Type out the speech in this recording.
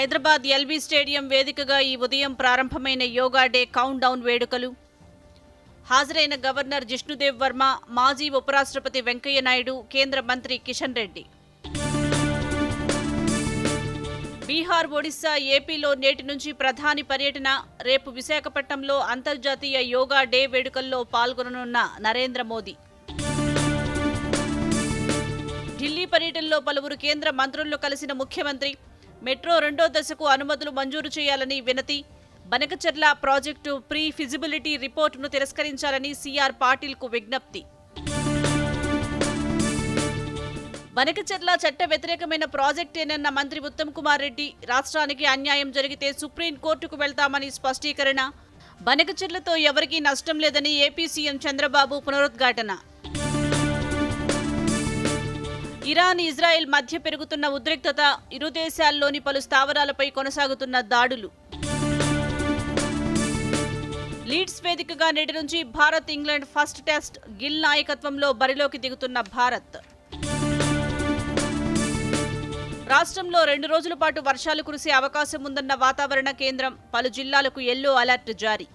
Hyderabad LB stadium వేదికగా ఈ ఉదయం ప్రారంభమైన యోగా డే కౌంట్ డౌన్ వేడుకలు. హాజరైన గవర్నర్ జిష్ణుదేవ్ వర్మ, మాజీ ఉపరాష్ట్రపతి వెంకయ్య నాయుడు, కేంద్ర మంత్రి కిషన్ రెడ్డి. బీహార్, ఒడిశా, ఏపీలో నేటి నుంచి ప్రధాని పర్యటన. రేపు విశాఖపట్నంలో అంతర్జాతీయ యోగా డే వేడుకల్లో పాల్గొననున్న నరేంద్ర మోదీ. ఢిల్లీ పర్యటనలో పలువురు కేంద్ర మంత్రులను కలిసిన ముఖ్యమంత్రి. మెట్రో 2వ దశకు అనుమతులు మంజూరు చేయాలని వినతి. బనకచెర్ల ప్రాజెక్టు ప్రీ ఫిజిబిలిటీ రిపోర్టును తిరస్కరించాలని సీఆర్ పాటిల్కు విజ్ఞప్తి. బనకచెర్ల చట్ట వ్యతిరేకమైన ప్రాజెక్టేనన్న మంత్రి ఉత్తమ్ కుమార్ రెడ్డి. రాష్ట్రానికి అన్యాయం జరిగితే సుప్రీంకోర్టుకు వెళ్తామని స్పష్టీకరణ. బనకచెర్లతో ఎవరికీ నష్టం లేదని ఏపీ సీఎం చంద్రబాబు పునరుద్ఘాటన. ఇరాన్, ఇజ్రాయెల్ మధ్య పెరుగుతున్న ఉద్రిక్తత. ఇరు దేశాల్లోని పలు స్థావరాలపై కొనసాగుతున్న దాడులు. లీడ్స్ వేదికగా నేటి నుంచి Bharat England first test. Gill నాయకత్వంలో బరిలోకి దిగుతున్న భారత్. రాష్ట్రంలో 2 రోజుల పాటు వర్షాలు కురిసే అవకాశం ఉందన్న వాతావరణ కేంద్రం. పలు జిల్లాలకు యెల్లో అలర్ట్ జారీ.